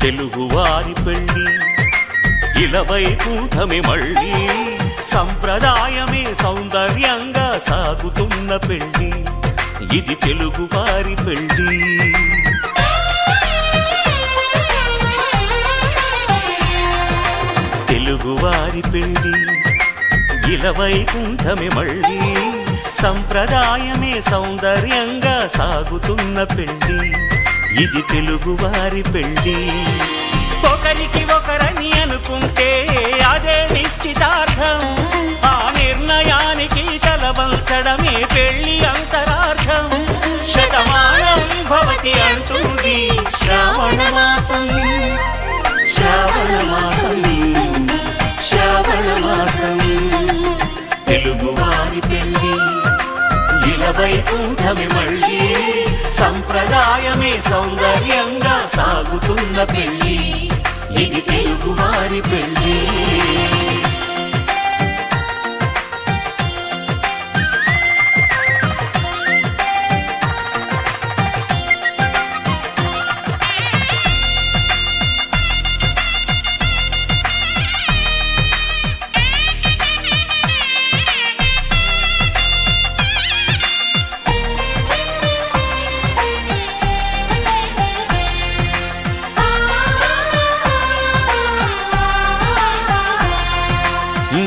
తెలుగువారి పెళ్ళి ఇలవైకుంఠమే మళ్ళీ సంప్రదాయమే సౌందర్యంగా సాగుతున్న పెళ్ళి ఇది తెలుగువారి పెళ్ళి తెలుగువారి పెళ్ళి ఇలవైకుంఠమే మళ్ళీ సంప్రదాయమే సౌందర్యంగా సాగుతున్న పెళ్ళి ఇది తెలుగువారి పెళ్ళి ఒకరికి ఒకరని అనుకుంటే అదే నిశ్చితార్థం ఆ నిర్ణయానికి తలవంచడమే పెళ్ళి అంతరార్థం శతమానం భవతి అంటుంది శ్రావణ మాసం శ్రావణ మాసం శ్రావణ మాసం తెలుగువారి పెళ్ళి ఇలవైకుంఠమే మళ్ళీ సంప్రదాయమే సౌందర్యంగా సాగుతున్న పెళ్ళి ఇది తెలుగువారి పెళ్ళి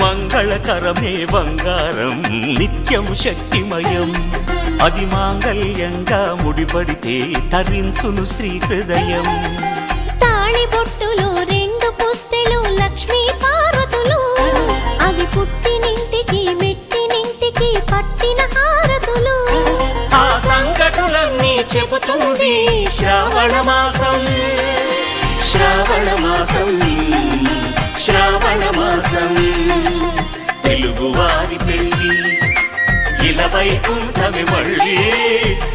మంగళకరమే బంగారం నిత్యం శక్తిమయం అది మాంగళ్యంగా ముడిపడితే తరించును స్త్రీ హృదయం తాళిబొట్టులు రెండు పుస్తెలు లక్ష్మీ పార్వతులు అవి పుట్టినింటికి మెట్టినింటికి పట్టిన హారతులు ఆ సంగతులన్నీ చెబుతుంది శ్రావణ మాసం శ్రావణ మాసం శ్రావణ మాసం తెలుగువారి పెళ్ళి ఇలవైకుంఠమే మళ్ళీ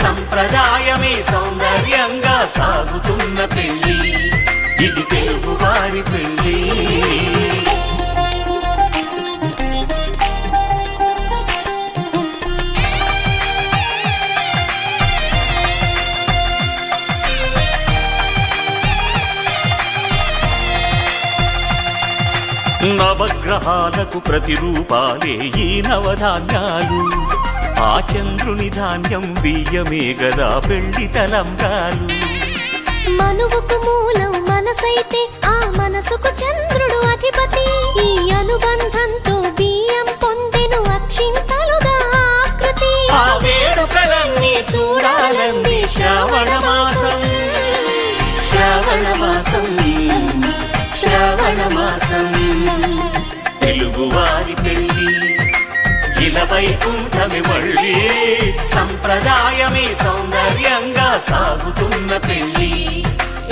సంప్రదాయమే సౌందర్యంగా సాగుతున్న పెళ్ళి ఇది తెలుగువారి పెళ్ళి నవగ్రహాలకు ప్రతిరూపాలే ఈ నవధాన్యాలు ఆ చంద్రుని ధాన్యం బియ్యమే గదా పెళ్లి తలంబ్రాలు మనువుకు మూలం మనసైతే ఆ మనసుకు చంద్రుడు అధిపతి ఈ అనుబంధంతో బియ్యం పొందెను అక్షింతలుగా ఆకృతి ఆ వేడుకలన్నీ చూడాలంది శ్రావణ మాసం శ్రావణ మాసం శ్రావణ మాసం తెలుగువారి పెళ్ళి ఇలవైకుంఠమే మళ్ళీ సంప్రదాయమే సౌందర్యంగా సాగుతున్న పెళ్ళి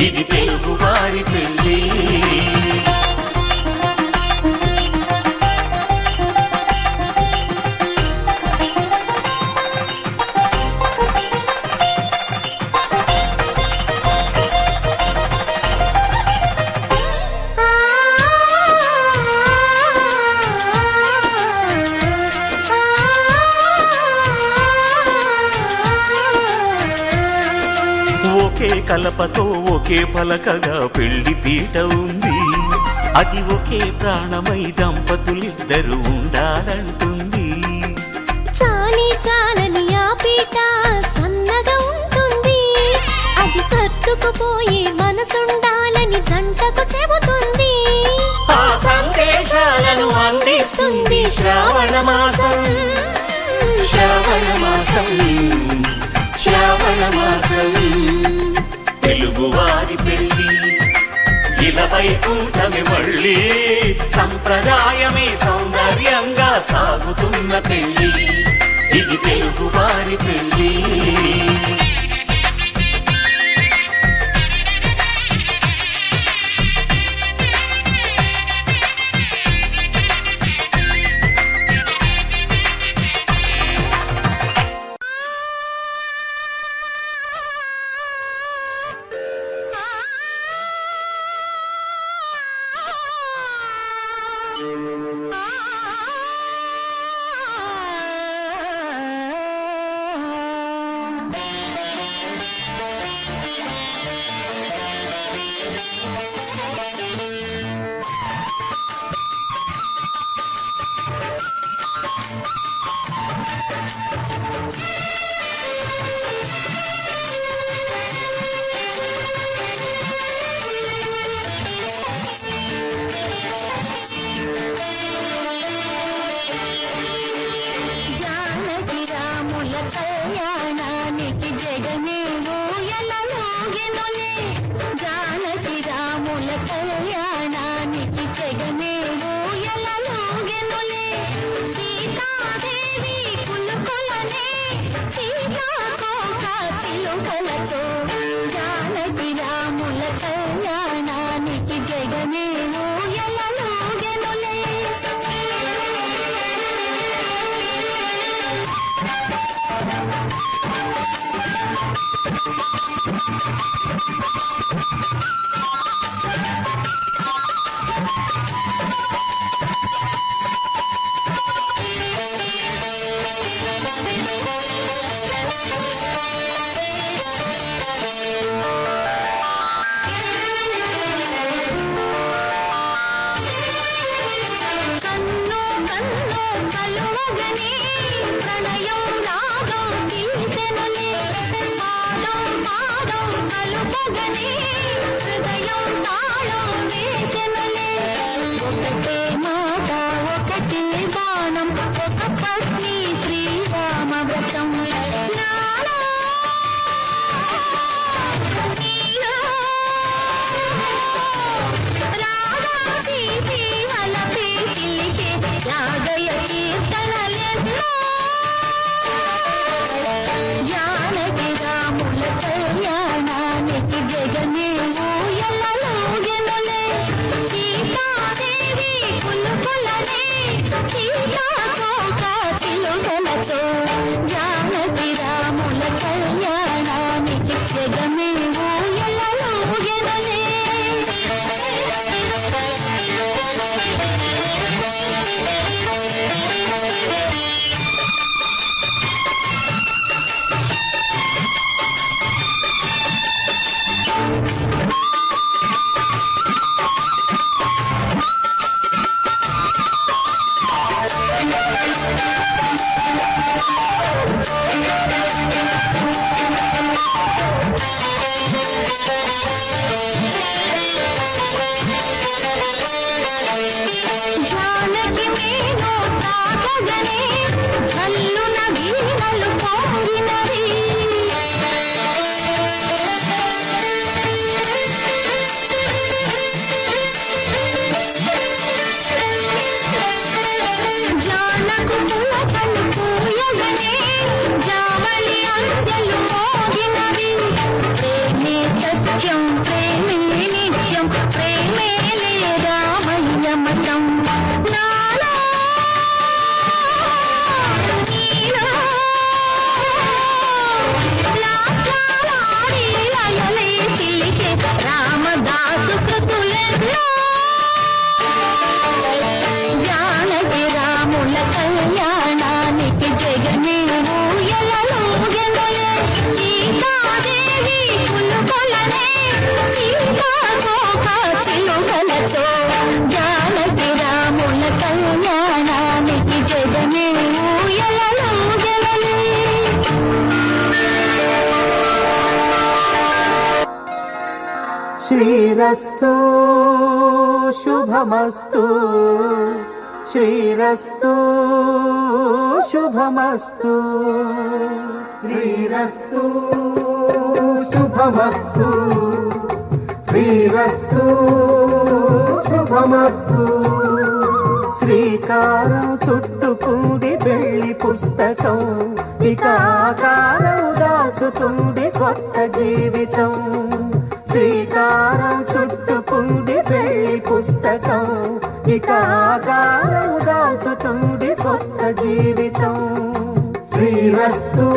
ఇది తెలుగువారి పెళ్ళి ఒకే కలపతో ఒకే పలకగా పెళ్లి పీట ఉంది అది ఒకే ప్రాణమై దంపతులిద్దరు ఉండాలంటుంది చాలి చాలని ఆ పీట సన్నగా ఉంటుంది అది సర్దుకుపోయే మనసుండాలని జంటకు చెబుతుంది ఆ సందేశాలను అందిస్తుంది శ్రావణ మాసం శ్రావణ మాసం శ్రావణ మాసం తెలుగువారి పెళ్ళి ఇలవైకుంఠమే మళ్ళీ సంప్రదాయమే సౌందర్యంగా సాగుతున్న పెళ్ళి ఇది తెలుగువారి పెళ్ళి కళ్యాణానికి జగమే ఊయలలోగెనులే జానకి రాముల కళ్యాణానికి జగమే ఊయలలోగెనులే సీతాదేవి కులుకులనే సీతాకోక చిలుకలతో జానకి రాముల కళ్యాణానికి జగమే ఊయలలోగెనులే కన్ను కన్ను కలువగనే ప్రణయం రాగం తీసెనులే పాదం పాదం కలుపగనే హృదయం తాళం వేసెనులే ఒకటే మాట ఒకటే బాణం ఒక పత్ని శ్రీరామ వ్రతం నాలో నీలో రాగాతీతి వలపే చిలికే రాగయ కీర్తనలెన్నో జానకి రాముల కళ్యాణానికి జగమే ఊయలలోగెనులే సీతాదేవి కులుకులనే సీతాకోక చిలుకలతో జానకి రాముల కళ్యాణానికి జగమే ఊయలలోగెనులే జానకి మేను తాకగనే జల్లున వీణలు పొంగినవి జానకు పులకలు పూయగనే జావళి అంజలు మోగినవి ప్రేమే సత్యం ప్రేమే నిత్యం ప్రేమేలే రామయ్య మతం నాలో నీలో లాట్లాడి లయలే చిలికే రామదాసు కృతులెన్నో జానకి రాముల కళ్యాణానికి జగమే ఊయలలోగెనులే సీతాదేవి కులుకులనే సీతాకోక చిలుకలతో జానకి రాముల కళ్యాణానికి జగమే ఊయలలోగెనులే శ్రీరస్తు శుభమస్తు శ్రీరస్తు శుభమస్తు శ్రీరస్తు శుభమస్తు శ్రీరస్తు శుభమస్తు శ్రీకారం చుట్టుకుంది పెళ్లి పుస్తకం ఇక ఆకారం దాచుతుంది కొత్త జీవితం శ్రీకారం చుట్టుకుంది పెళ్లి పుస్తకం ఇక ఆకారం దాచుతుంది కొత్త జీవితం శ్రీరస్తు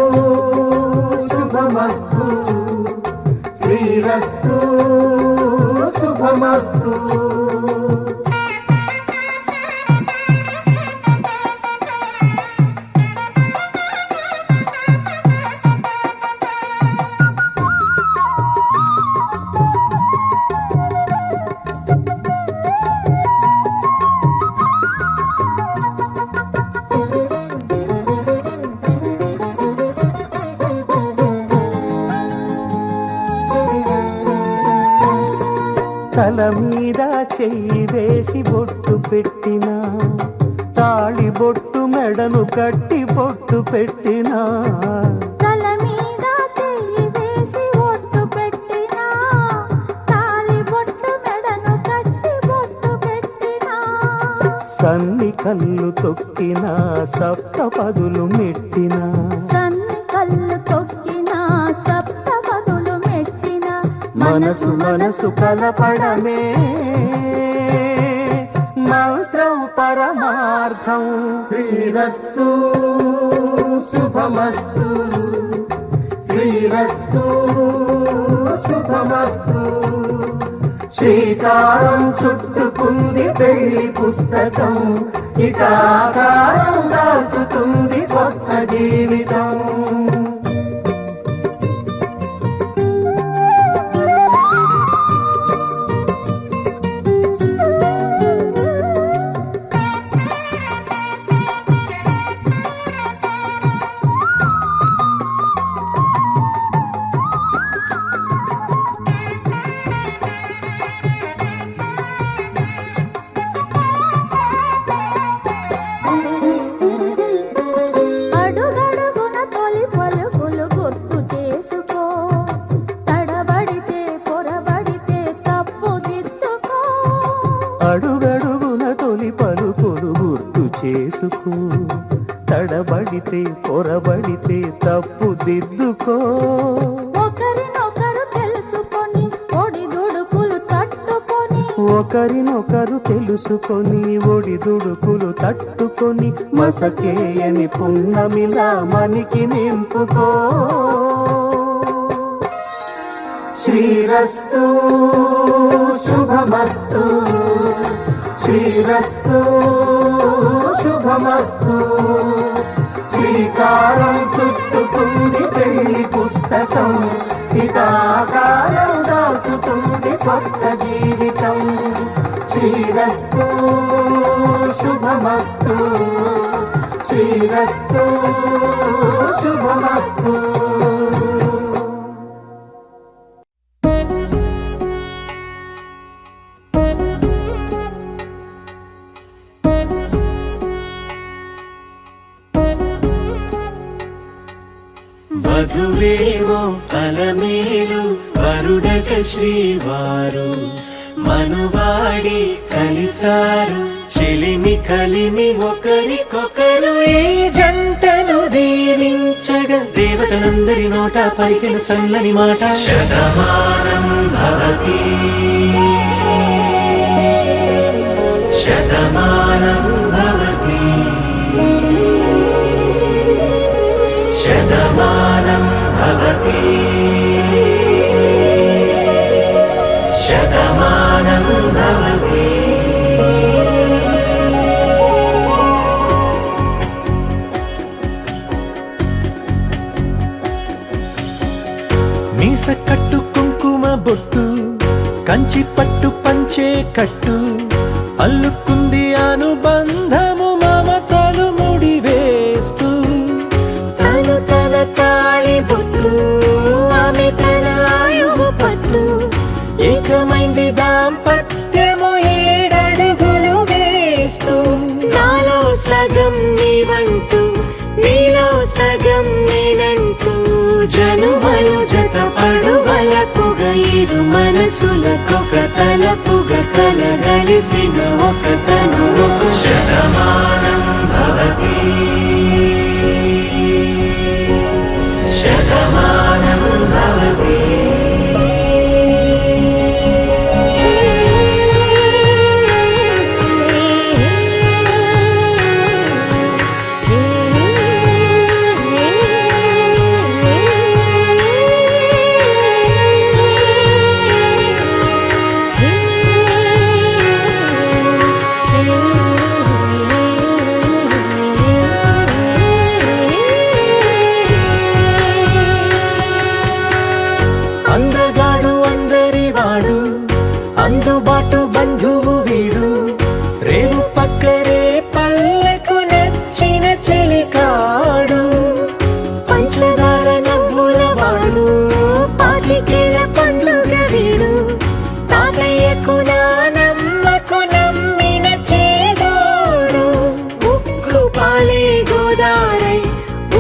శుభమస్తు శ్రీరస్తు శుభమస్తు తల మీద చెయ్యి వేసి బొట్టు పెట్టినా తాళి బొట్టు మెడను కట్టి బొట్టు పెట్టినా కళ్ళు తొక్కిన సప్తపదులు మెట్టిన సన్ని కళ్ళు తొక్కిన సప్తపదులు మెట్టిన మనసు మనసు కలపడమే మంత్రం పరమార్థం. శ్రీరస్తు శుభమస్తు, శ్రీరస్తు శుభమస్తు. శ్రీకారం చుట్టుకుంది పెళ్లి పుస్తకం, ఇక ఆకారం దాల్చుతుంది కొత్త జీవితం. అడుగడుగున తొలి పలుకులు గుర్తు చేసుకో, తడబడితే పొరబడితే తప్పు దిద్దుకో. ఒకరినొకరు తెలుసుకొని ఒడిదుడుకులు తట్టుకొని, ఒకరినొకరు తెలుసుకొని ఒడిదుడుకులు తట్టుకొని మసకేయని పున్నమిలా మనికి నింపుకో. శ్రీరస్తు శుభమస్తు, శ్రీరస్తు శుభమస్తు. శ్రీకారం చుట్టుకుంది పెళ్లి పుస్తకం, ఇక ఆకారం దాచుతుంది కొత్త జీవితం. శ్రీరస్తు శుభమస్తు, శ్రీరస్తు శుభమస్తు. వధువేమో అలమేలు వరుడట శ్రీవారు, మనువాడి కలిసారు చెలిమి కలిమి ఒకరికొకరు. ఈ జంటను దీవించగా దేవతలందరి నోట పలికిన చల్లని మాట శతమానం భవతి, శతమానం భవతి, శతమానం భవతి, శతమానం భవతి. మీస కట్టు కుంకుమ బొట్టు కంచి పట్టు పంచే కట్టు అల్లుకుంది అనుబంధము మమతలు ముడివేస్తూ. తను తన తాళి బొట్టు ఆమె తన ఆయువు పట్టు, ఏకమైంది దాంపత్యము 7 అడుగులు వేస్తూ. నాలో సగం నీవంటూ నీలో సగం నేనంటూ జనుమలు జత పడువలపుగ ఇరు మనసులకొక తలపుగ కలగలిసిన ఒక తను ఒక శతమానం భవతి, శతమానం భవతి. అందగాడు అందరివాడు అందుబాటు బంధువు వీడు, రేవు పక్కరే పల్లెకు నచ్చిన చెలికాడు. పంచదార నవ్వుల వాడు పాతికేల పండుగ వీడు, తాతయ్యకు నానమ్మకు నమ్మిన చేదోడు. ఉక్కు పాలే గోదారై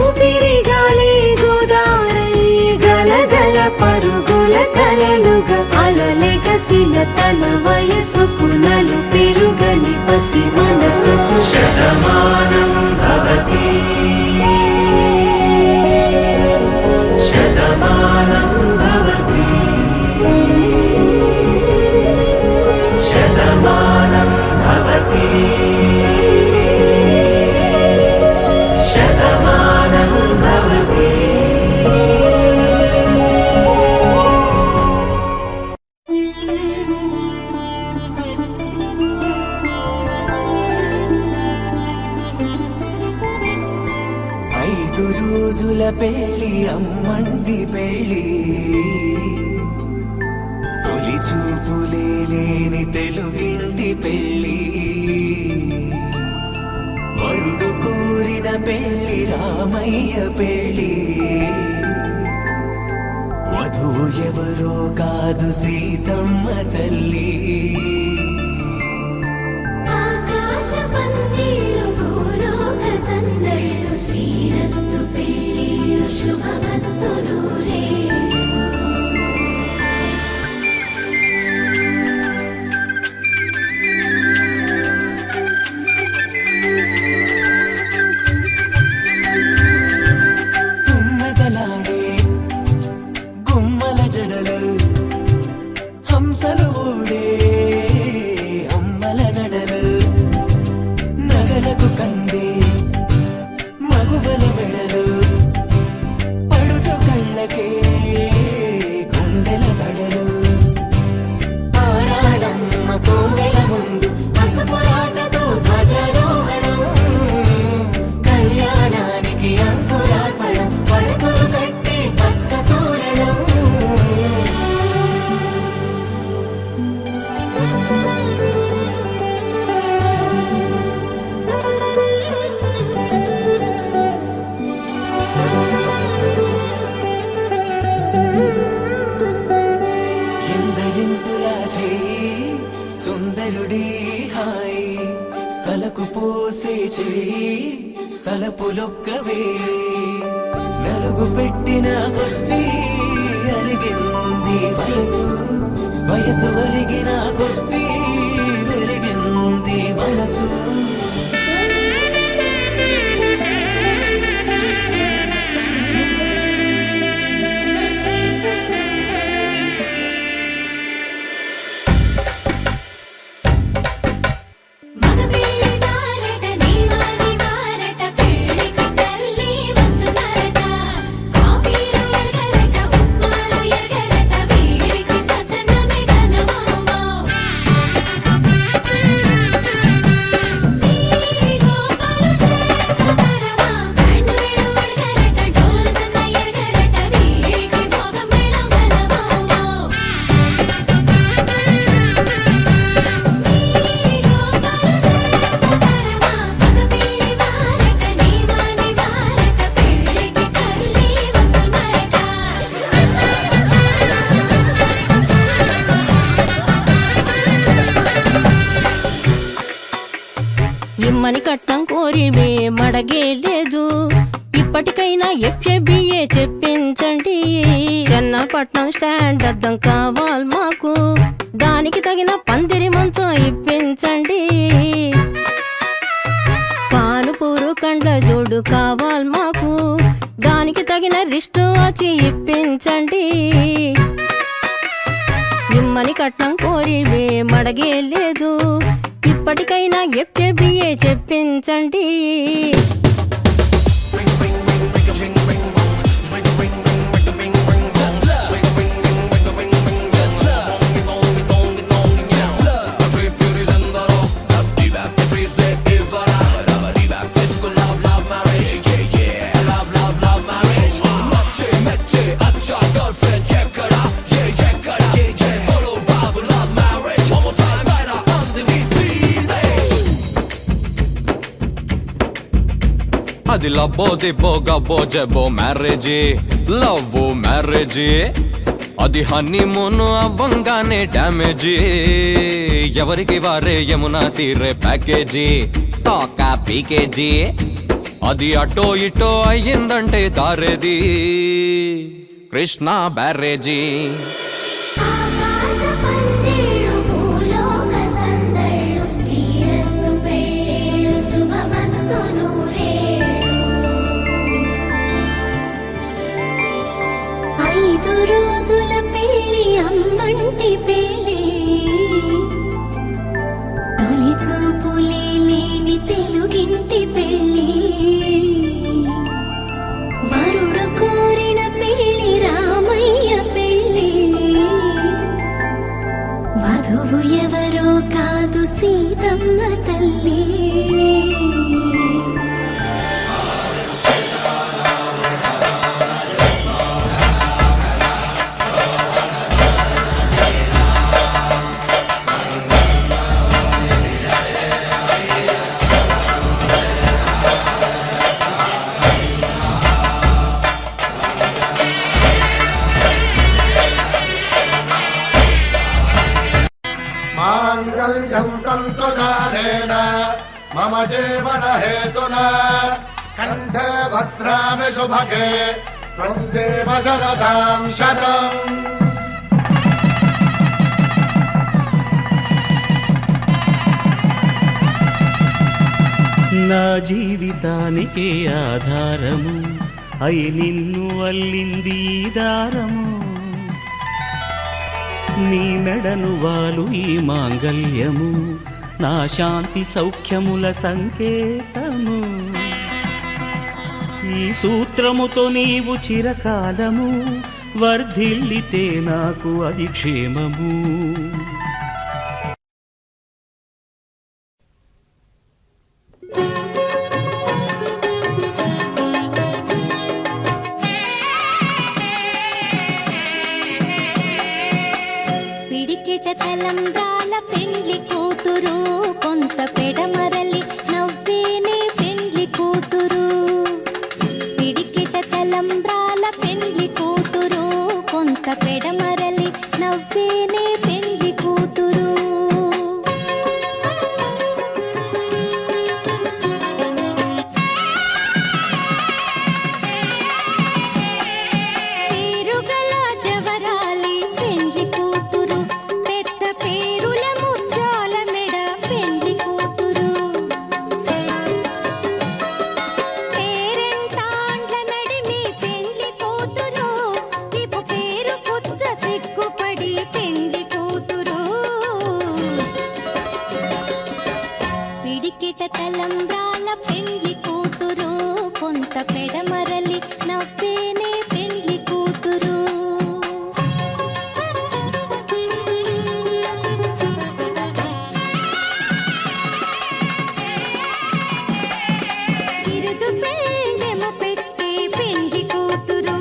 ఊపిరిగాలే గోదారై గలగల పరుగుల కలలుగా అలలేక వికసిన తన వయసుకు నలు పెరుగని పసి మనసుకు శతమానం భవతి శతమానం భవతి శతమానం భవతి శతమానం భవతి. 5 రోజుల పెళ్ళి అమ్మండి పెళ్ళి తొలి చూపులే లేని తెలుగింటి పెళ్ళి వరుడు కోరిన పెళ్ళి రామయ్య పెళ్ళి వధువు ఎవరో కాదు సీతమ్మ తల్లి ఆకాశ పందిళ్ళు భూలోక సందళ్ళు శ్రీరస్తు పెళ్ళిళ్ళు శుభమస్తు నూరేళ్ళు తుమ్మెదలాడే గుమ్మల జడలు హంసలు ఊడే అమ్మల నడలు నగలకు కందే మగువల మెడలు పడుచు కళ్ళకే గుండెల దడలు ఆరాడమ్మ కోవెల ముందు పసుపురాటతో ధ్వజారోహణం కళ్యాణానికి అంకురార్పణం పడకలు కట్టి పచ్చ తోరణం ఎందరింతులా చేయి సుందరుడి హాయి తలకు పోసే చేయి తలపులొక్కవే నలుగు పెట్టిన కొద్దీ అలిగింది వయసు వయసు అలిగిన కొద్దీ వెలిగింది మనసు మగ పెళ్ళి వారట నీవాని వారట పెళ్ళికి తల్లి వస్తున్నారట కాఫీలు ఎరగరట ఉప్మాలు ఎరగరట వీరికి సద్దనమే ఘనమామో వీరి గోపాలు చేతరమా బ్యాండ్ వేడు ఎరగరట డోలు సన్న ఎరగరట వీరికి భోగం మేళం ఘనమామో ఇమ్మని కట్నం కోరివే మడగే లేదు ఇప్పటికైనా ఎఫ్ఏబిఏ చెప్పించండి చెన్నపట్నం స్టాండ్ అద్దం కావాలి మాకు దానికి తగిన పందిరి మంచం ఇప్పించండి కానుపూరు కండ్ల జోడు కావాలి మాకు దానికి తగిన రిస్టు వచ్చి ఇప్పించండి ఇమ్మని కట్నం కోరివే మడగే లేదు ఇప్పటికైనా ఎఫ్ఏబిఏ చెప్పించండి అది లబ్బో దిబ్బో గబ్బో జబ్బో మ్యారేజీ లవ్ మ్యారేజీ అది హనీమూన్ అవ్వంగానే డ్యామేజీ ఎవరికి వారే యమునా తీరే ప్యాకేజీ తోకా పీకేజీ అది అటో ఇటో అయ్యిందంటే తారేది కృష్ణా బ్యారేజీ ఆకాశ పందిళ్ళు రోజుల పెళ్లి అమ్మంటి పెళ్లి తొలి చూపులే లేని తెలుగింటి పెళ్లి వరుడు కోరిన పెళ్లి రామయ్య పెళ్లి వధువు ఎవరో కాదు సీతమ్మ తల్లి माङ्गल्यं तन्तुकालेन मम जीवनहेतुना कण्ठे भद्रामि सुभगे त्वं जीव शरदां शतम् నా జీవితానికి ఆధారము అయి నిన్ను అల్లింది ఈ దారము నీ మెడను వాలు ఈ మాంగల్యము నా శాంతి సౌఖ్యముల సంకేతము ఈ సూత్రముతో నీవు చిరకాలము వర్ధిల్లితే నాకు అది క్షేమము పిడికిట తలంబ్రాల పెండ్లి కూతురు కొంత పెడమరలి నవ్వేనే పెండ్లి కూతురు పిడికిట తలంబ్రాల పెండ్లి కూతురు కొంత పెడమరలి నవ్వేనే పెండ్లి కూతురు పేరుగల జవరాలి పెండ్లి కూతురు పెద్ద పేరుల ముత్యాల మెడ పెండ్లి కూతురు పేరెంటాండ్ల నడిమి పెండ్లి కూతురు ఇపు పేరు పుచ్చ సిగ్గుపడి పెండ్లి కూతురు పిడికిట తలంబ్రాల పెండ్లి కూతురు కొంత పెడమరలి నవ్వేనే పెండ్లి కూతురు బిరుదు పెళ్ళెమ పెట్టే పెండ్లి కూతురు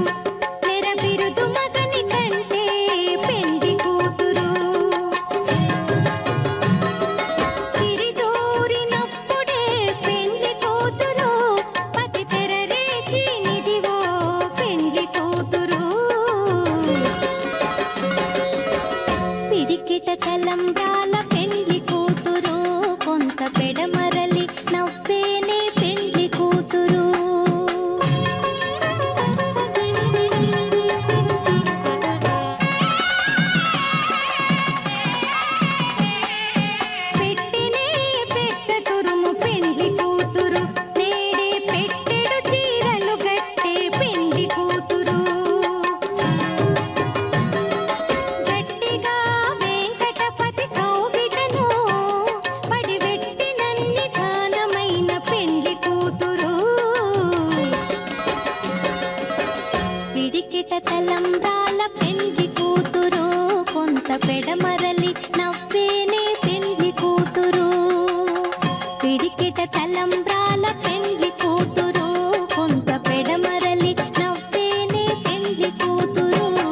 నెర బిరుదు మగని కంటే పెండ్లి కూతురు తిరిదూరినప్పుడే పెండ్లి కూతురు పతి పెరరేచి నిదివో పెండ్లి కూతురు పిడికిట తలంబ్రాల పెండ్లి కూతురు కొంత పెడమరలి నవ్వేనే పెండ్లి కూతురు పెట్టినే పెద్ద తురుము పెండ్లి కూతురు నేడే పెట్టెడు చీరలు గట్టే పెండ్లి కూతురు గట్టిగా వెంకటపతి కౌగిటను పడివెట్టినన్ని దానమైన పెండ్లి కూతురు పిడికిట తలంబ్రాల పెండ్లి కూతురు కొంత పెడమరలి నవ్వేనే పెండ్లి కూతురు పిడికిట తలంబ్రాల పెండ్లి కూతురు కొంత పెడమరలి నవ్వేనే పెండ్లి కూతురు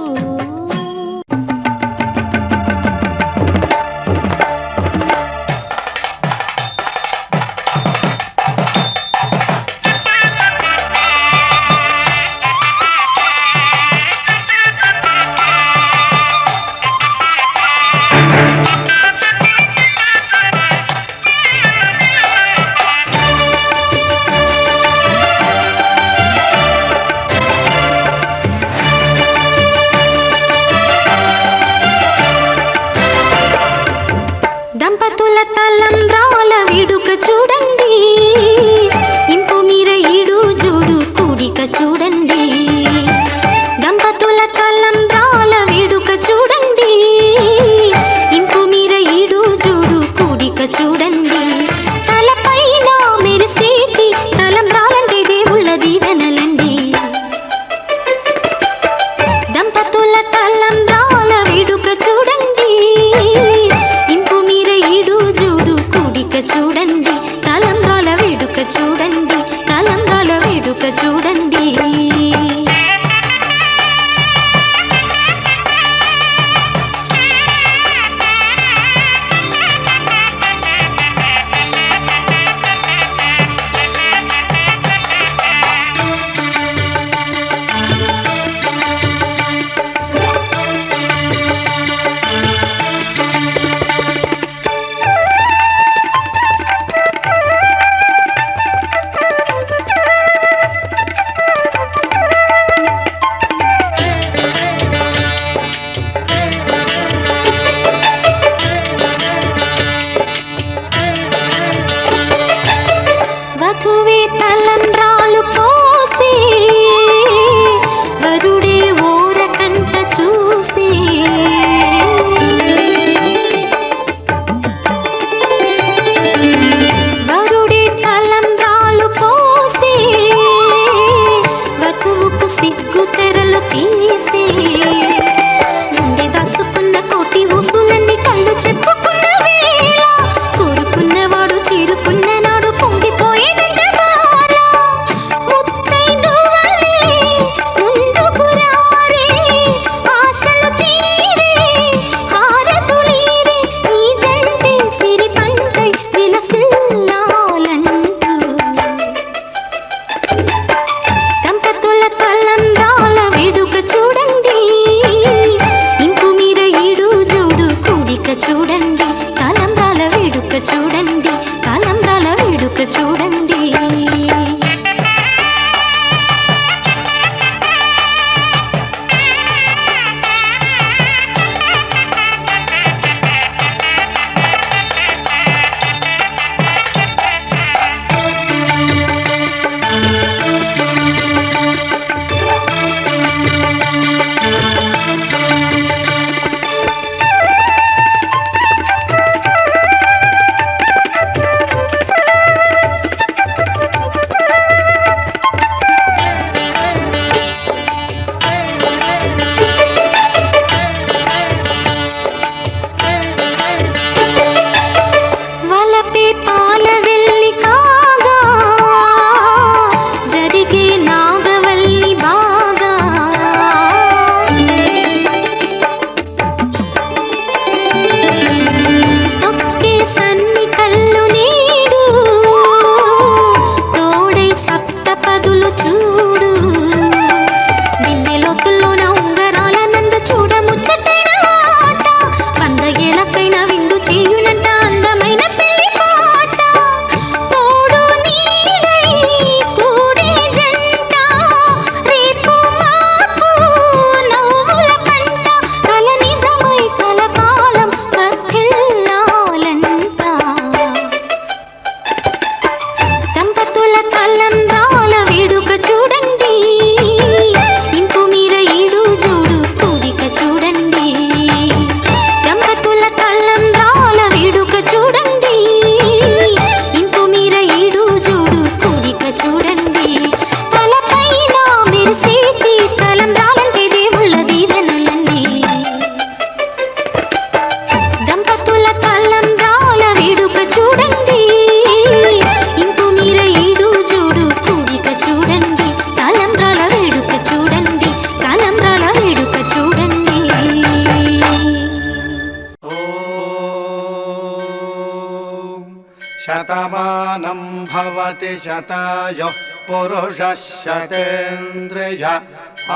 శతమానం భవతి శతాయుః పురుషः శతేంద్రియ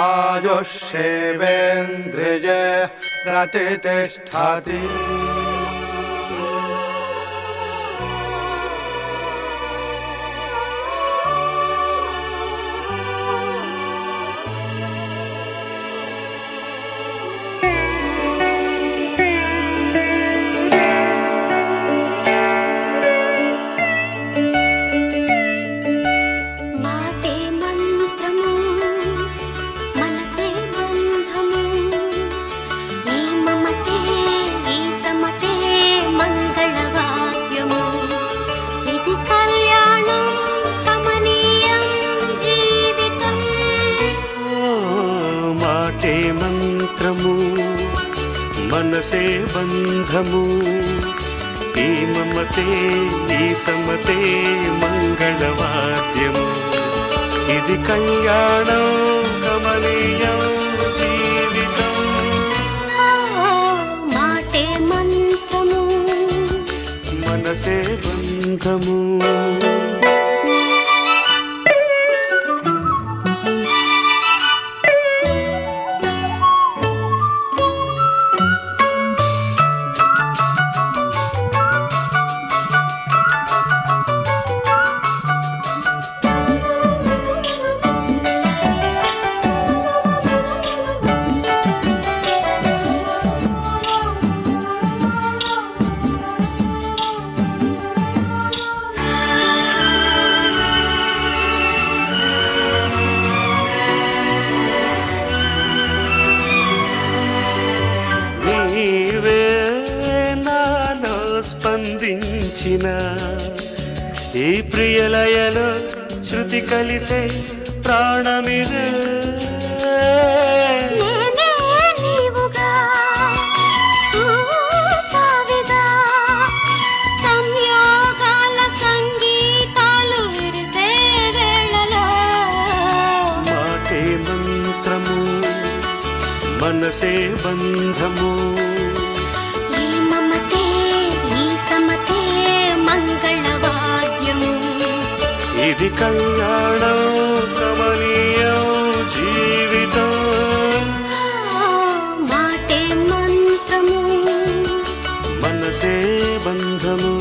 ఆయుష్యేవేంద్రియే ప్రతిష్టతి. మాటే మంత్రము మనసే బంధము ఈ మమతే ఈ సమతే మంగళవాద్యము ఇది కళ్యాణం కమనీయం జీవితం. మాటే మంత్రము మనసే బంధము ఈ మమతే ఈ సమతే మంగళవాద్యము ఇది కళ్యాణం కమనీయం జీవితం. మాటే మంత్రము మనసే బంధము. నీవే నాలో స్పందించిన ఈ ప్రియలయలో శృతి కలిసే ప్రాణమిదే. నేనే నీవుగా ఊతావిగా సంయోగాల సంగీతాలు విరిసే వేళలో మాటే మంత్రము మనసే బంధము ఈ మమతే ఈ సమతే మంగళవాద్యము ఇది కళ్యాణం కమనీయం జీవితం. మాటే మంత్రము మనసే బంధము.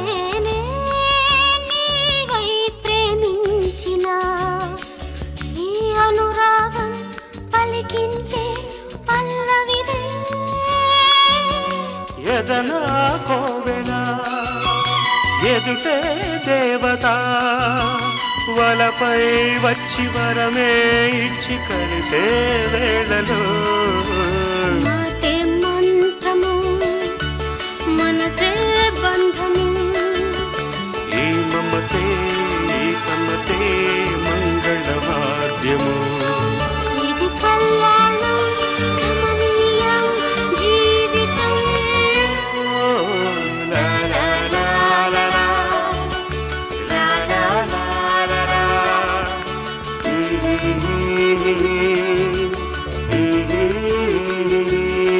నేనే నీవై ప్రేమించిన ఈ అనురాగం పలికించే పల్లవిదే. ఎదనా కోవెల ఎదుటే దేవత వలపై వచ్చి వరమే ఇచ్చి కలిసే వేళలో మాటే మంత్రము మనసే బంధము ఈ మమతే ఈ సమతే మంగళవాద్యము ఇది కళ్యాణం కమనీయం జీవితం. లా లా లా లా లా. లా లా లా లా లా. ఈ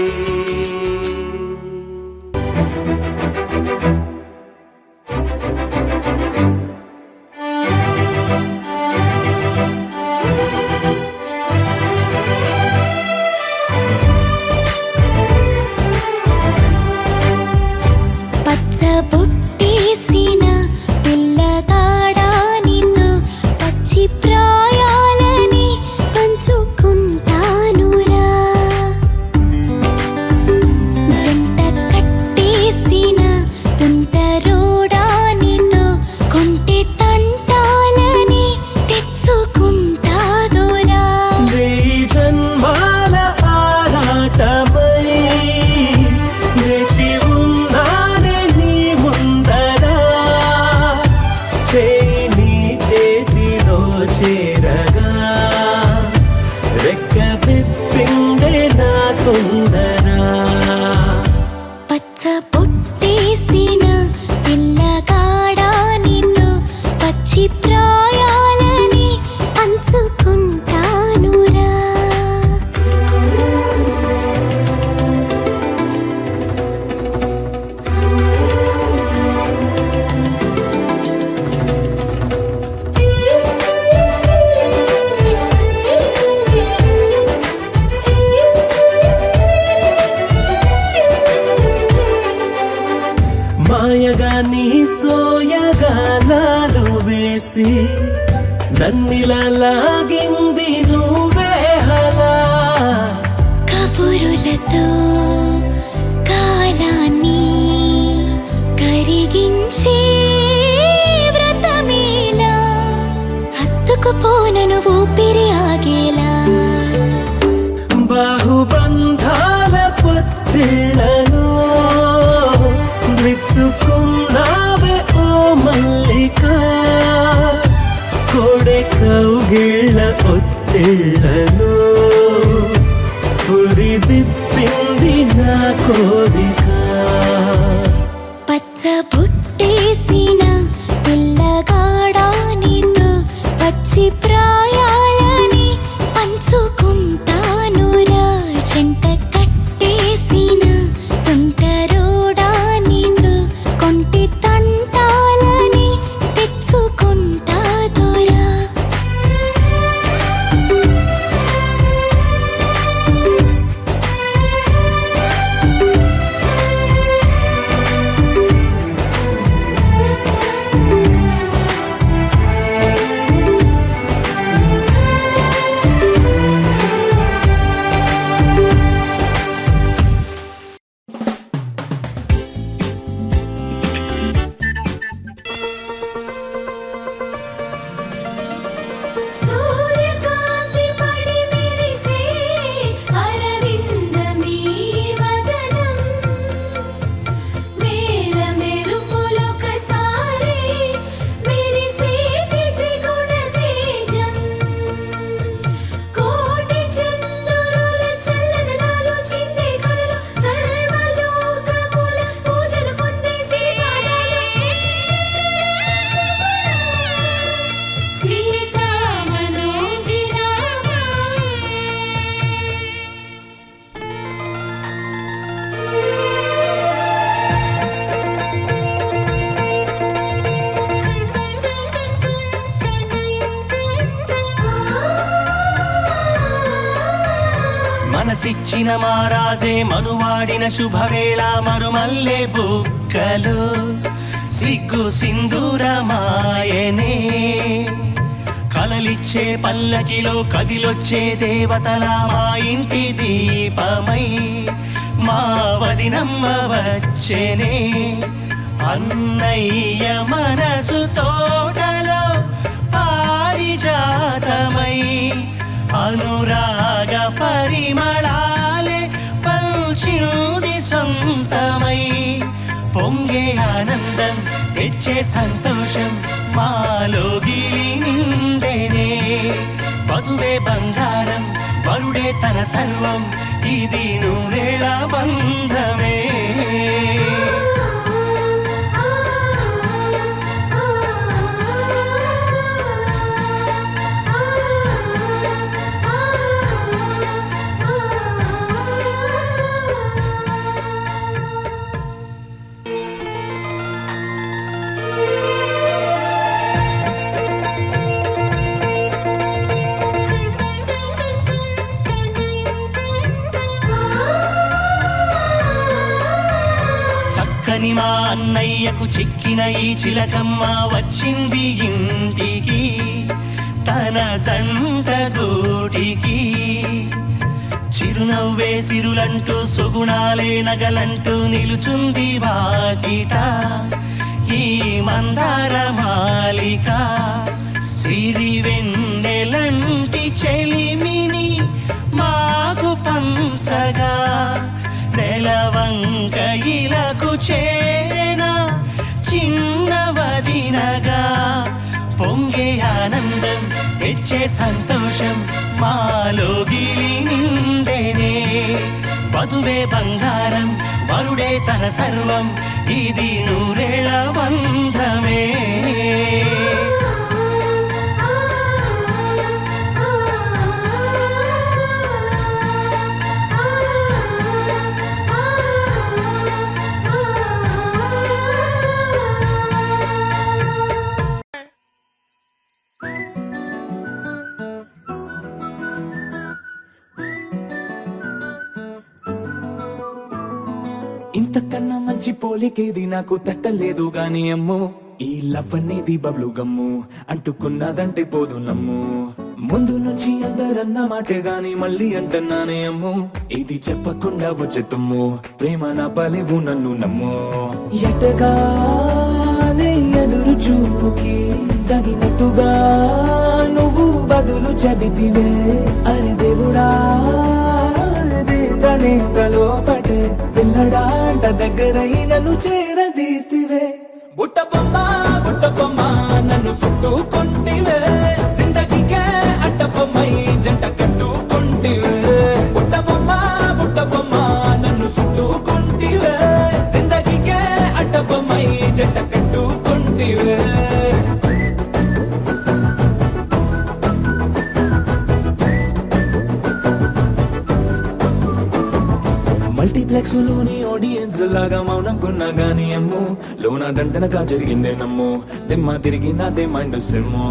హాయగా నీ సోయగానాలు వేసి నన్నిలా లాగింది నువ్వే హలా కబురులతో కాలాన్ని కరిగించే వ్రతమేలా హత్తుకుపోనను ఊపిరి ఆగేలా బాహుబంధాల పొత్తిళ్లను విచ్చుకున్నావే ఓ మల్లిక కోడె కౌగిళ్ళ ఒత్తిళ్లను పురి విప్పింది నా కోరిక పచ్చ బుట్టేసిన పిల్లగాడానితో పచ్చి ప్రాయాలని పంచుకుంటానురా చెంట కట్టేసిన తుంటరోడానితో కొంటి తంటాలని తెచ్చుకుంటా దొరా సూర్యకాంతి పడి మెరిసే అరవిందమీ వదనం వేల మెరుపులొకసారి మెరిసేటి ద్విగుణ తేజం కోటి చంద్రుల చల్లదనాలు చిందే కనులు సర్వలోకముల పూజలు పొందే శ్రీపాదాలు మనసిచ్చిన మారాజే మనువాడిన శుభవేళ మరుమల్లె బుక్కలు సిగ్గు సింధూరమాయనే కలలిచ్చే పల్లకిలో కదిలొచ్చే దేవతల మా ఇంటి దీపమై మా వదినమ్మ వచ్చేనే అన్నయ్య మనసు తోటలో పారిజాతమై అనురాగ పరిమళాలే పంచింది సొంతమై పొంగే ఆనందం తెచ్చే సంతోషం మాలోగిలి నిండేనే వధువే బంగారం వరుడే తన సర్వం ఇది నూరేళ బంధమే చక్కని మా అన్నయ్యకు చిక్కిన ఈ చిలకమ్మ వచ్చింది ఇంటికి తన జంట గూటికి చిరునవ్వే సిరులంటూ సుగుణాలే నగలంటూ నిలుచుంది వాకిట ఈ మందార మాలిక సిరి వెన్నెలంటి చెలిమిని మాకు పంచగా నెలవంక ఇలకు చేన చిన్న వదినగా పొంగే ఆనందం తెచ్చే సంతోషం మాలోగిలి నిండేనే వధువే బంగారం వరుడే తన సర్వం ఇది నూరేళ బంధమే ఇంతకన్నా మంచి పోలికేది నాకు తట్టలేదు గాని అమ్మో ఈ లవ్ అనేది బబ్లు గమ్ము అంటుకున్నదంటే పోదు నమ్ము ముందు నుంచి అందరన్న మాటే గాని మళ్ళీ అంటున్నానే అమ్ము ఇది చెప్పకుండా వచ్చే తుమ్ము ప్రేమ నా పలేవు నన్ను నమ్ము ఎటగానే ఎదురు చూపుకి తగినట్టుగా నువ్వు బదులు చెబితివే అరే దేవుడా తనే లోపటే పిల్లడాంట దగ్గరై నన్ను చేరదీస్తివే బుట్ట బొమ్మ నన్ను చుట్టుకుంటివే జిందగీకే అడ్డ బొమ్మై జంట కట్టుకుంటివే బుట్ట బొమ్మ నన్ను చుట్టుకుంటివే జిందగీకే అడ్డ బొమ్మై జంట కట్టుకుంటివే మల్టీప్లెక్స్ లోని ఆడియన్స్ లాగా మౌనంకున్నా గానీ అమ్ము లోన దండనగా జరిగిందే నమ్ము దిమ్మ తిరిగి నాదే మైండ్ సిమ్ము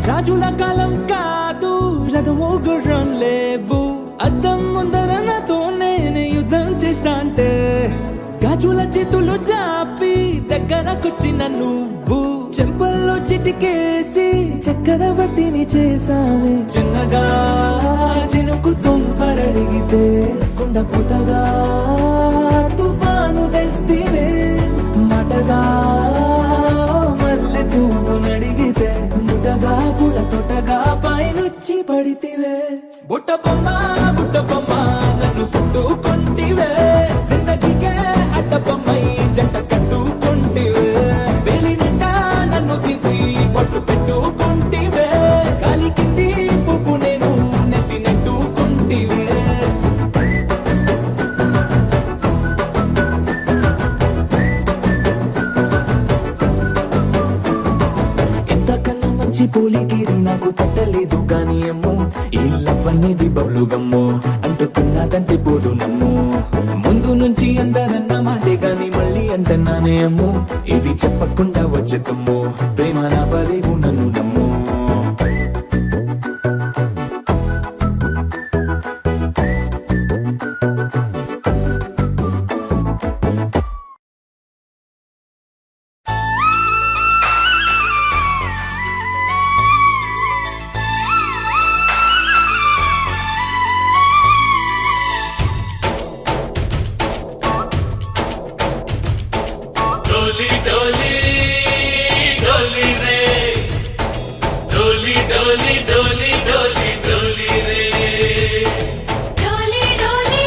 రాజుల కాలం కాదు రథము గుర్రం లేవు అద్దం ముందర నాతో నేనే యుద్ధం చేస్తా అంటే గాజుల చేతులు జాపి దగ్గరకొచ్చిన నువ్వు చెంపల్లో చిటికేసి చక్రవర్తిని చేసావే చిన్నగా చినుకు తుంపరడిగితే కుండ పుతగా తుఫాను తెస్తివే మటగా మల్లె పువ్వు నడిగితే ముటగా పుల తొటగా పైనుచ్చి పడితివే బుట్ట బొమ్మ నన్ను చుట్టుకుంటివే జిందగీకే అడ్డ బొమ్మై జంట కట్టుకుంటివే వేలి నిండా నన్ను తీసి పట్టు పెట్టుకుంటివే కాలి కింది పువ్వు నేను నెత్తి నెట్టుకుంటివే ఎంతకన్నా మంచి పోలికేది నాకు తట్టలేదు గాని అమ్ము ఈ లవ్ అనేది బబ్లు గమ్ము అంటుకున్నదంటే పోదు నమ్ము ముందు నుంచి అందరన్న మాటే గాని మళ్ళీ అంటున్నానే అమ్ము ఇది చెప్పకుండా వచ్చే తుమ్ము ప్రేమ నా పలేవు నన్ను నమ్ము डोली डोली डोली रे डोली डोली डोली डोली डोली रे डोली डोली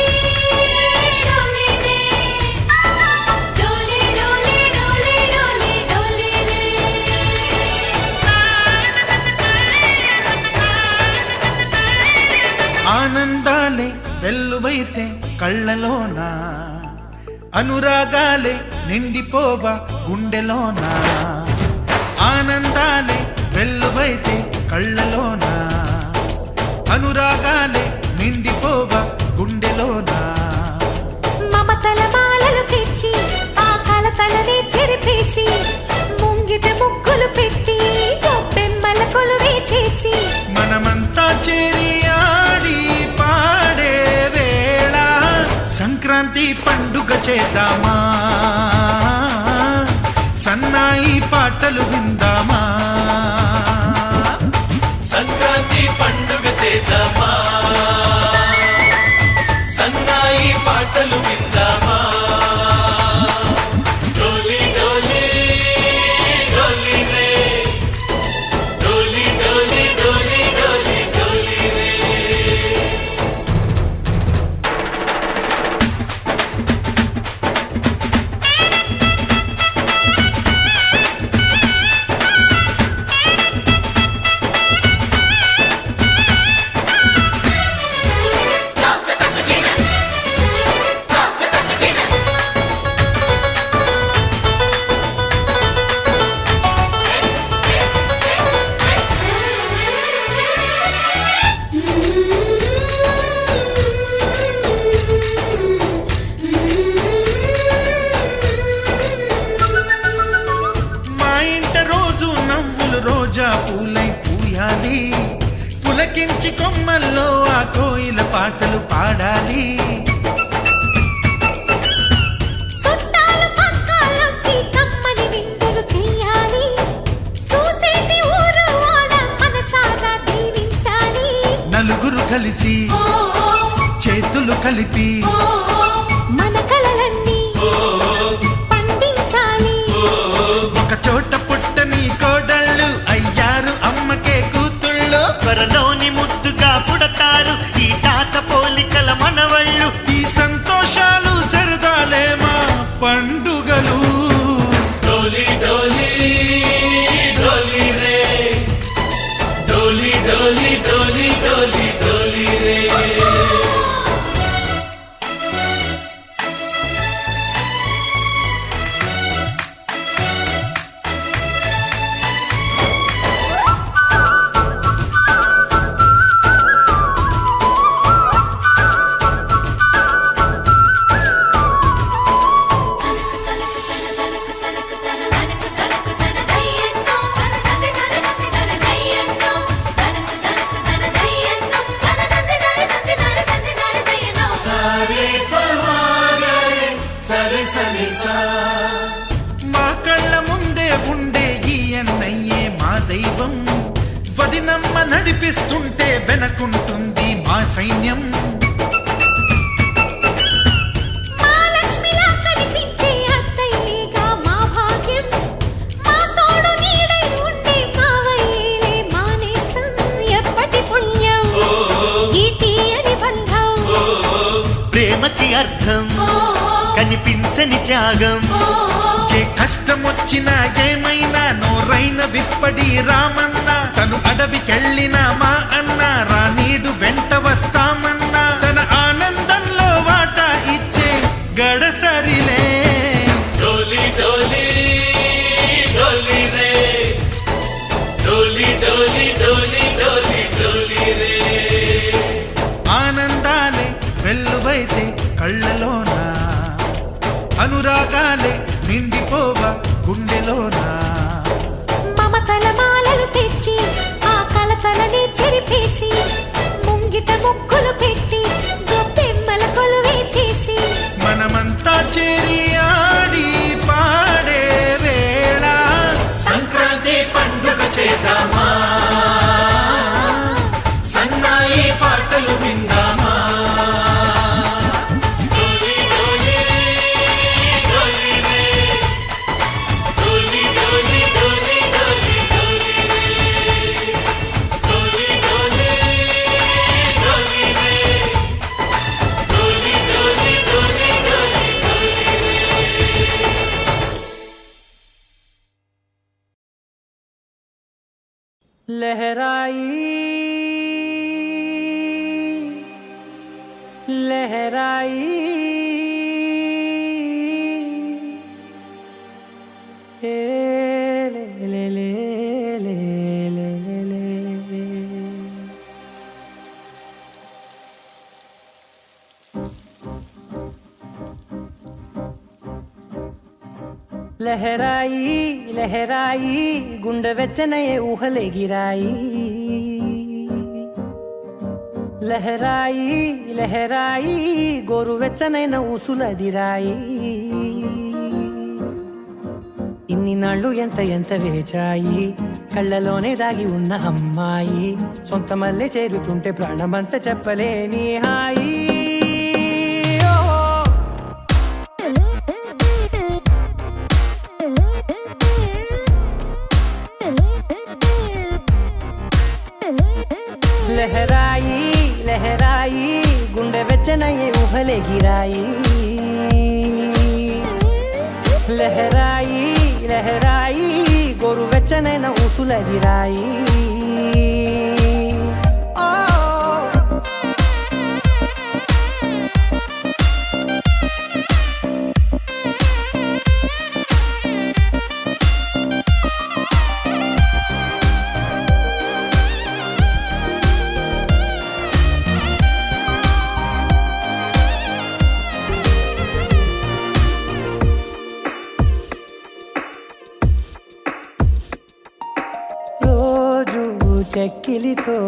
डोली रे डोली डोली डोली डोली डोली रे ఆనందాలే వెల్లువైతే కళ్ళలోన అనురాగాలే నిండిపోవా గుండెలోన ఆనందాలే వెల్లువైతే కళ్ళలోన అనురాగాలే నిండిపోవా గుండెలోన మమతల మాలలు తెచ్చి ఆ కలతలని చెరిపేసి ముంగిట ముగ్గులు పెట్టి గొప్పెమ్మల కొలువే చేసి మనమంతా చేరి ఆడి పాడే వేళ సంక్రాంతి పండుగ చేద్దామా సన్నాయి పాటలు విందామా సంక్రాంతి పండుగ చేద్దామా సన్నాయి పాటలు విందామా డోలి డోలి డోలి రే డోలి డోలి డోలి డోలి డోలి రే పాటలు పాడాలి. చుట్టాలు పక్కాలొచ్చి కమ్మని విందులు చెయ్యాలి. చూసేటి ఊరు వాడ మనసారా దీవించాలి. నలుగురు కలిసి చేతులు కలిపి మన కలలన్నీ పండించాలి. ఒక చోట పుట్టని కోడళ్ళు అయ్యారు అమ్మకే కూతుళ్ళు. త్వరలోని ముద్దుగా పుడతారు ఈ తాత పోలికల మనవళ్ళు. ఈ సంతోషాలు సరదాలే మా పండుగలు. డోలి డోలి డోలి రే, డోలి డోలి డోలి డోలి డోలి రే. సరి సరి సా. మా కళ్ళ ముందే ఉండే ఈ అన్నయ్యే మా దైవం. వదినమ్మ నడిపిస్తుంటే వెనకుంటుంది మా సైన్యం. మహాలక్ష్మిలా కనిపించే అత్తయ్యేగా మా భాగ్యం. మా తోడు నీడై ఉండే మావయ్యేలే మా నేస్తం. ఎప్పటి పుణ్యం ఈ తీయని బంధం. ప్రేమకి అర్థం కనిపించని త్యాగం. ఏ కష్టం వచ్చినా ఏమైనా నోరైన విప్పడి రామన్న. తను అడవికెళ్ళిన మా అన్న రానీడు వెంట వస్తామన్నా. తన ఆనందంలో వాటా ఇచ్చే గడసరిలే. డోలి డోలి డోలి రే, డోలి డోలి డోలి డోలి డోలి రే. ఆనందాలే వెల్లువైతే కళ్ళలోన, అనురాగాలే నిండిపోవ గుండెలోన. మమతల మాలలు తెచ్చి ఆ కలతలని చెరిపేసి ముంగిట ముక్కులు పెట్టి గొప్పెమ్మల కొలువే చేసి మనమంతా చేరి ఆడి పాడే వేళ సంక్రాంతి పండుగ చేద్దామా, సన్నాయి పాటలు విందామా. డోలి డోలి డోలి రే, డోలి డోలి డోలి డోలి డోలి రే, డోలి డోలి డోలి రే, డోలి డోలి డోలి డోలి డోలి రే. लहराई लहराई ए ले ले ले ले ले ले ले లహరాయి లహరాయి గుండె వెచ్చనయే ఊహలే గిరాయి. లహరాయి లహరాయి గోరు వెచ్చనైన ఊసులదిరాయి. ఇన్ని నాళ్ళు ఎంత ఎంత వేచాయి కళ్ళలోనే దాగి ఉన్న అమ్మాయి. సొంత మల్లె చేరుతుంటే ప్రాణమంత చెప్పలేని హాయి. లహరాయి లహరాయి గుండె వెచ్చనయ్యే ఊహలే గిరాయి. లహరాయి లహరాయి గోరు వెచ్చనైన ఊసులదిరాయి. వెక్కిలితో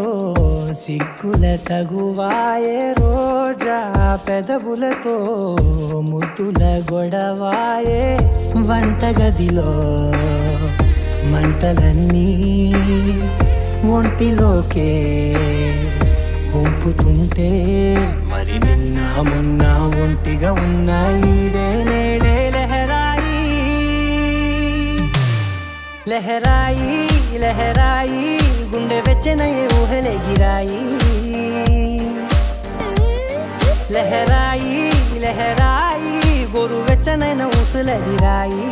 సిగ్గుల తగువాయే రోజా పెదవులతో ముద్దుల గొడవాయే వంటగదిలో మంటలన్నీ ఒంటిలోకే వంపుతుంటే మరి నిన్న మొన్న ఒంటిగా ఉన్న ఈడే నేడే లహరాయి లహరాయి లహరాయి గుండె వెచ్చనయే ఊహలెగిరాయి లహరాయి లహరాయి గోరు వెచ్చనైన ఊసులెగిరాయి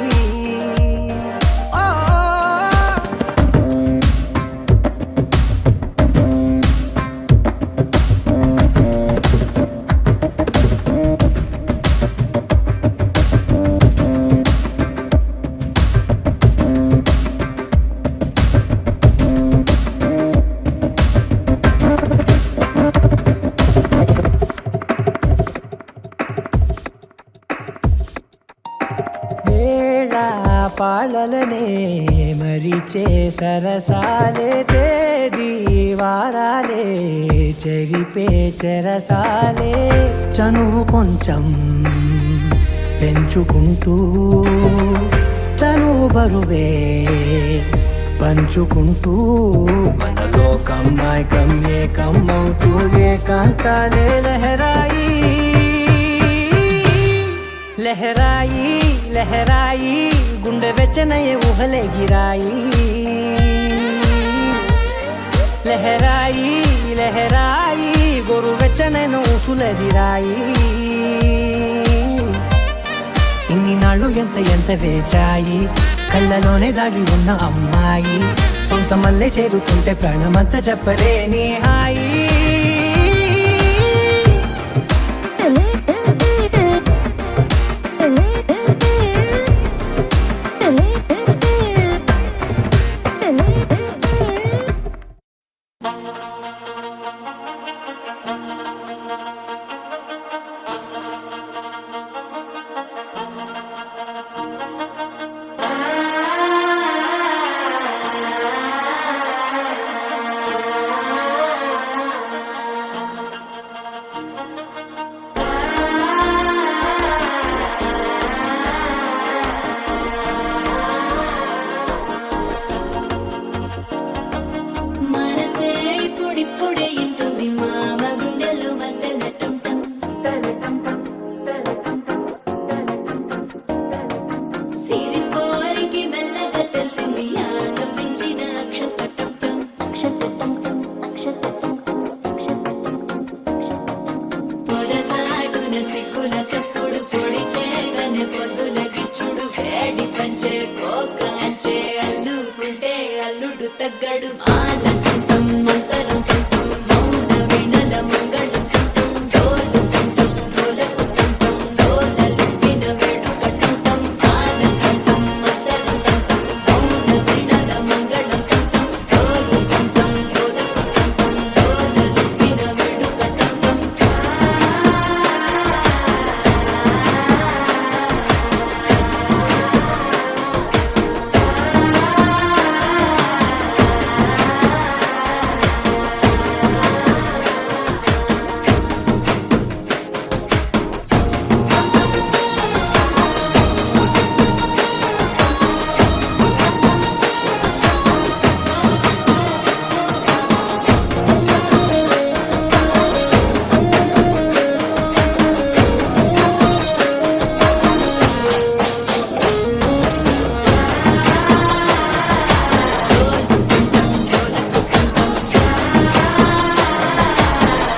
పాలలనే మరిచే సరసాలే తేదీ వారాలే చెరిపే చెరసాలే చనువు కొంచెం పెంచుకుంటూ తనువు బరువే పంచుకుంటూ మనలో కమ్మాయికం ఏకమవుతూ ఏకాంతాలే లహరాయి లహరాయి లహరాయి గుండె వెచ్చనయే ఊహలెగిరాయి లహరాయి లహరాయి గోరు వెచ్చనైన ఊసులెదిరాయి ఇన్ని నాళ్ళు ఎంత వేచాయి కళ్ళలోనే దాగి ఉన్న అమ్మాయి సొంత మల్లె చేరుతుంటే ప్రాణమంతా చెప్పలేని హాయి మనసే ఇప్పుడిప్పుడే ఇంటుంది మామ గుండెల్లో మధ్యల టంటం సిరిపోరికి మెల్లగా తెలిసింది ఆశ పెంచిన అక్షత టంటం పొదసాటున సిక్కుల సప్పుడు పొడి చేయగానే పొద్దుల గిచ్చుడు వేడి పంచే కోక అంచే అల్లుకుంటే అల్లుడు తగ్గడు ఆలంటుంటం మంతరం టుంటం మౌన వినల మంగళం టుంటం డోలు టుంటం డోలకు టుంటం డోలలు విన వేడుక టుంటం ఆలంటుంటం మంతరం టుంటం మౌన వినల మంగళం టుంటం డోలు టుంటం డోలకు టుంటం డోలలు విన వేడుక టుంటం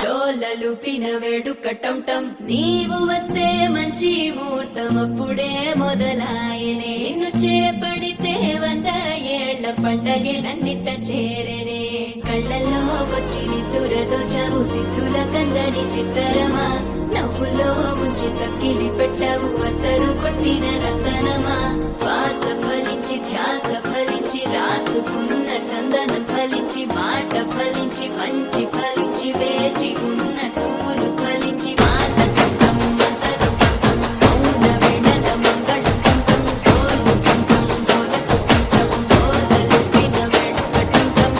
డోలలుపిన వేడుక టంటం నీవు వస్తే మంచి ముహూర్తం అప్పుడే మొదలాయనే నిన్ను చేపడితే 100 ఏళ్ల పండగే నన్నిట్ట చేరనే కళ్ళల్లో వచ్చి నిద్దురతో చవు సిద్ధుల కందని చిత్తరమా నవ్వులో ఉంచి చక్కిలి పెట్టవు అత్తరు కొట్టిన రతనమా శ్వాస ఫలించి ధ్యాస ఫలించి రాసుకున్న చందనం ఫలించి మాట ఫలించి పంచి ఫలించి వేచి ఉన్న చూపులు ఫలించి మాల టుంటం మంతరం టుంటం మౌన వినల మంగళం టుంటం డోలు టుంటం డోలకు టుంటం డోలలు విన వేడుక టుంటం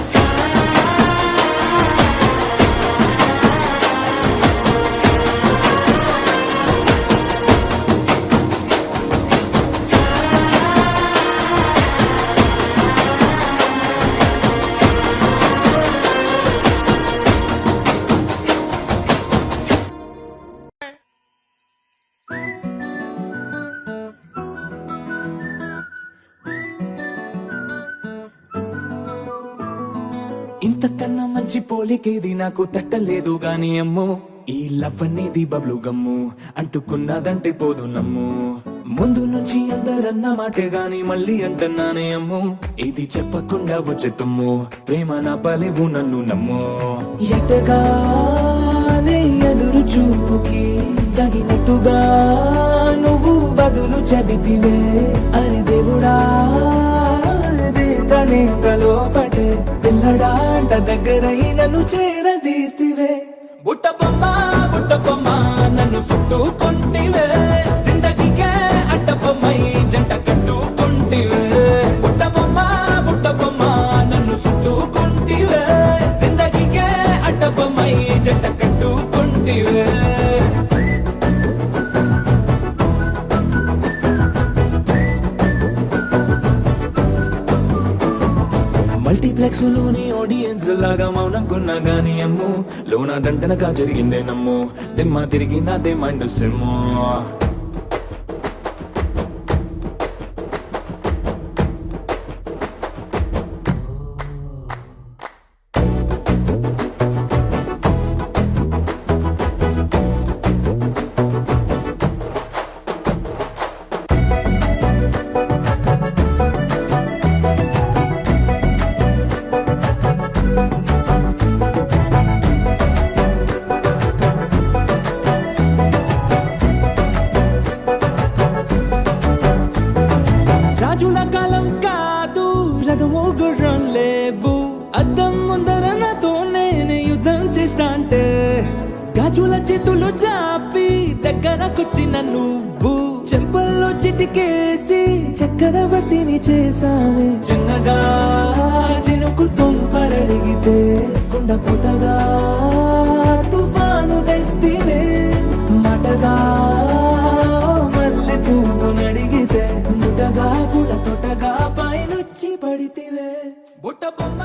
ఇంతకన్నా మంచి పోలికేది నాకు తట్టలేదు గాని అమ్మో ఈ లవ్ అనేది బబ్లు గమ్ము అంటుకున్నదంటే పోదు నమ్ము ముందు నుంచి అందరన్న మాటే గాని మళ్ళీ అంటున్నానే అమ్ము ఇది చెప్పకుండా వచ్చే తుమ్ము ప్రేమ నా పలేవు నన్ను నమ్ము ఎటగానే ఎదురు చూపుకి తగినట్టుగా నువ్వు బదులు చెబితివే అరే దేవుడా తనే లోపటే పిల్లడాంట దగ్గరై నన్ను చేరదీస్తివే బుట్ట బొమ్మ నన్ను చుట్టుకుంటివే జిందగీకే అడ్డ బొమ్మై జంట కట్టుకుంటివే బుట్ట బొమ్మ నన్ను చుట్టుకుంటివే జిందగీకే అడ్డ బొమ్మై జంట కట్టుకుంటివే మల్టీప్లెక్స్ లోని ఆడియన్స్ లాగా మౌనంకున్నా గానీ అమ్ము లోన దండనగా జరిగిందే నమ్ము దిమ్మ తిరిగి నాదే మైండ్ సిమ్ము రాజుల కాలం కాదు రథము గుర్రం లేవు అద్దం ముందర నాతో నేనే యుద్ధం చేస్తా అంటే గాజుల చేతులు చాపి దగ్గరకొచ్చిన నువ్వు చెంపల్లో చిటికేసి చక్రవర్తిని చేసావే చిన్నగా చినుకు తుంపరడిగితే కుండపోతగా తుఫాను తెస్తేనే మాటగా మల్లె పువ్వు నడిగితే ముటగా పుల తొటగా పైనొచ్చి పడితివే బుట్ట బొమ్మ